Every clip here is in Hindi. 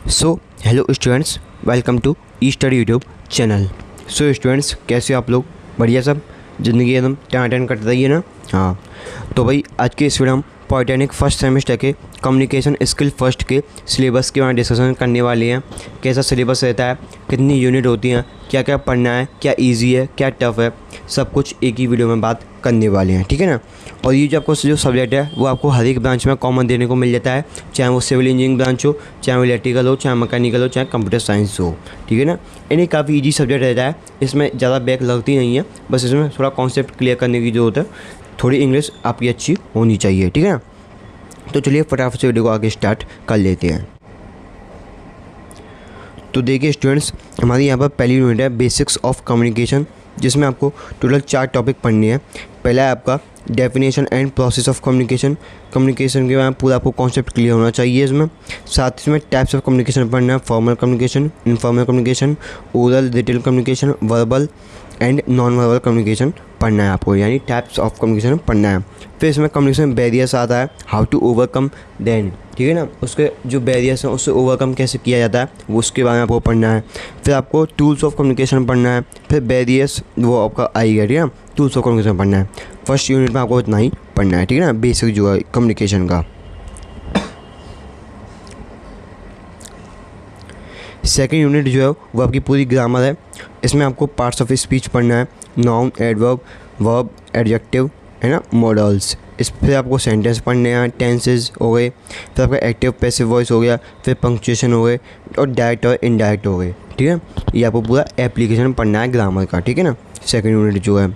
So hello students, welcome to e study YouTube channel. So students, कैसे हो आप लोग? बढ़िया सब, ज़िंदगी एकदम टन कट रही है ना? हाँ, तो भाई आज के इस वीडियो हम पॉलिटेक्निक फर्स्ट सेमेस्टर के कम्युनिकेशन स्किल फर्स्ट के सिलेबस के बारे में डिस्कशन करने वाले हैं। कैसा सिलेबस रहता है, कितनी यूनिट होती हैं, क्या क्या पढ़ना है, क्या इजी है, क्या टफ़ है, सब कुछ एक ही वीडियो में बात करने वाले हैं, ठीक है ना। और ये जो आपको जो सब्जेक्ट है वो आपको हर एक ब्रांच में कॉमन देने को मिल जाता है, चाहे वो सिविल इंजीनियरिंग ब्रांच हो, चाहे वो इलेक्ट्रिकल हो, चाहे मैकेनिकल हो, चाहे कंप्यूटर साइंस हो, ठीक है ना। यानी काफ़ी ईजी सब्जेक्ट रहता है, इसमें ज़्यादा बैक लगती नहीं है, बस इसमें थोड़ा कॉन्सेप्ट क्लियर करने की ज़रूरत है, थोड़ी इंग्लिश आपकी अच्छी होनी चाहिए, ठीक है ना। तो चलिए फटाफट से वीडियो को आगे स्टार्ट कर लेते हैं। तो देखिए स्टूडेंट्स, हमारी यहाँ पर पहली यूनिट है बेसिक्स ऑफ कम्युनिकेशन, जिसमें आपको टोटल 4 टॉपिक पढ़ने हैं। पहला है आपका definition and process of communication. Communication के बारे में पूरा आपको कॉन्सेप्ट क्लियर होना चाहिए इसमें। साथ ही में टाइप्स ऑफ कम्युनिकेशन पढ़ना है, formal communication, informal communication, oral, retail communication, verbal and non verbal communication पढ़ना है आपको, यानी टाइप्स ऑफ कम्युनिकेशन पढ़ना है। फिर इसमें कम्युनिकेशन बैरियर्स आता है, हाउ टू ओवरकम देन, ठीक है ना। उसके जो बैरियर्स हैं उससे ओवरकम कैसे किया जाता है वो उसके बारे में आपको पढ़ना है। फिर आपको टूल्स ऑफ कम्युनिकेशन पढ़ना है, फिर बैरियर्स वो आपका आएगा, ठीक है ना। टूल्स ऑफ कम्युनिकेशन पढ़ना है। फर्स्ट यूनिट में आपको इतना ही पढ़ना है, ठीक है ना, बेसिक जो है कम्युनिकेशन का। सेकेंड यूनिट जो है वो आपकी पूरी ग्रामर है। इसमें आपको पार्ट्स ऑफ स्पीच पढ़ना है, नाउन, एडवर्ब, वर्ब, एडजेक्टिव, है ना, मॉडल्स। इस फिर आपको सेंटेंस पढ़ने हैं, टेंसेस हो गए, फिर आपका एक्टिव पैसिव वॉइस हो गया, फिर पंक्चुएशन हो गए, और डायरेक्ट और इनडायरेक्ट हो गए, ठीक है। ये आपको पूरा एप्लीकेशन पढ़ना है ग्रामर का, ठीक है ना, सेकेंड यूनिट जो है।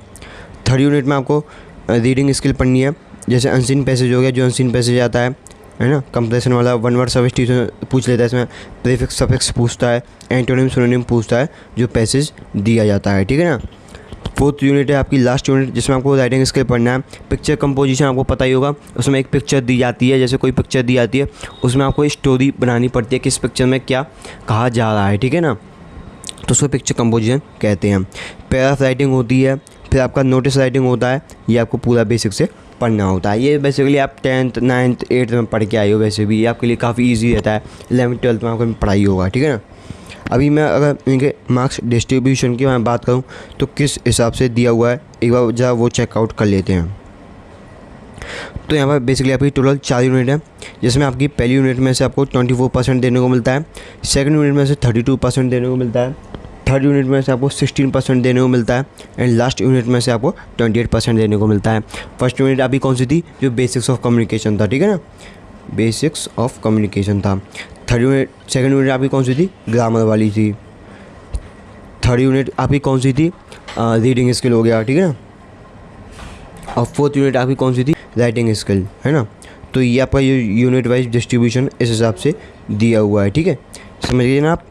थर्ड यूनिट में आपको रीडिंग स्किल पढ़नी है, जैसे अनसीन पैसेज हो गया, जो अनसीन पैसेज आता है ना, कंप्रेशन वाला, वन वर्ड सब्स्टिट्यूशन पूछ लेता है, इसमें प्रीफिक्स सफिक्स पूछता है, एंटोनिम सिनोनिम पूछता है, जो पैसेज दिया जाता है, ठीक है ना। फोर्थ यूनिट है आपकी लास्ट यूनिट, जिसमें आपको राइटिंग स्किल पढ़ना है। पिक्चर कंपोजिशन आपको पता ही होगा, उसमें एक पिक्चर दी जाती है, जैसे कोई पिक्चर दी जाती है, उसमें आपको स्टोरी बनानी पड़ती है, किस पिक्चर में क्या कहा जा रहा है, ठीक है ना, तो उसको पिक्चर कंपोजिशन कहते हैं। पैराग्राफ राइटिंग होती है, फिर आपका नोटिस राइटिंग होता है, ये आपको पूरा बेसिक से पढ़ना होता है। ये बेसिकली आप 10th 9th 8th में पढ़ के आए हो, वैसे भी ये आपके लिए काफ़ी इजी रहता है। 11th 12th में आपको पढ़ाई होगा, ठीक है ना। अभी मैं अगर इनके मार्क्स डिस्ट्रीब्यूशन की मैं बात करूं तो किस हिसाब से दिया हुआ है, एक बार जरा वो चेकआउट कर लेते हैं। तो यहाँ पर बेसिकली आपकी टोटल 4 यूनिट है, जिसमें आपकी पहली यूनिट में से आपको 24% देने को मिलता है, सेकंड यूनिट में से 32% देने को मिलता है, थर्ड यूनिट में से आपको 16% देने को मिलता है, एंड लास्ट यूनिट में से आपको 28% देने को मिलता है। फर्स्ट यूनिट अभी कौन सी थी? जो बेसिक्स ऑफ कम्युनिकेशन था, ठीक है ना, बेसिक्स ऑफ कम्युनिकेशन था। थर्ड यूनिट, सेकंड यूनिट आपकी कौन सी थी? ग्रामर वाली थी। थर्ड यूनिट आपकी कौन सी थी? रीडिंग स्किल हो गया, ठीक है ना। और फोर्थ यूनिट आपकी कौन सी थी? राइटिंग स्किल, है ना। तो ये आपका यूनिट वाइज डिस्ट्रीब्यूशन इस हिसाब से दिया हुआ है, ठीक है, समझिए ना आप।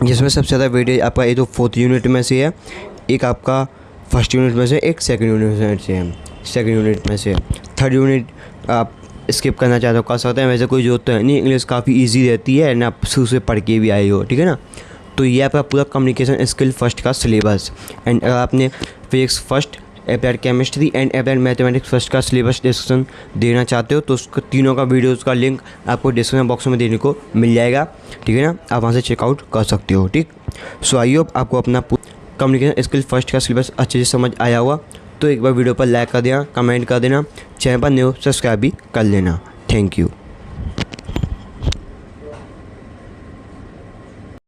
जिसमें सबसे ज़्यादा वेटेज आपका ये तो फोर्थ यूनिट में से है, एक आपका फर्स्ट यूनिट में से, एक सेकंड यूनिट में से है, सेकंड यूनिट में से। थर्ड यूनिट आप स्किप करना चाहते हो कर सकते हैं, वैसे कोई जरूरत तो है नहीं, इंग्लिश काफ़ी इजी रहती है एंड आप शुरू से पढ़ के भी आए हो, ठीक है ना। तो ये आपका पूरा कम्युनिकेशन स्किल फर्स्ट का सिलेबस। एंड अगर आपने physics first, applied chemistry and applied mathematics first का सिलेबस डिस्कशन देना चाहते हो तो उसका तीनों का वीडियोज़ का लिंक आपको डिस्क्रिप्शन बॉक्स में देने को मिल जाएगा, ठीक है ना, आप वहाँ से चेकआउट कर सकते हो, ठीक। सो आई होप आपको अपना कम्युनिकेशन स्किल फर्स्ट का सिलेबस अच्छे से समझ आया हुआ। तो एक बार वीडियो पर लाइक कर देना, कमेंट कर देना, चैनल पर न्यू सब्सक्राइब भी कर लेना। Thank you.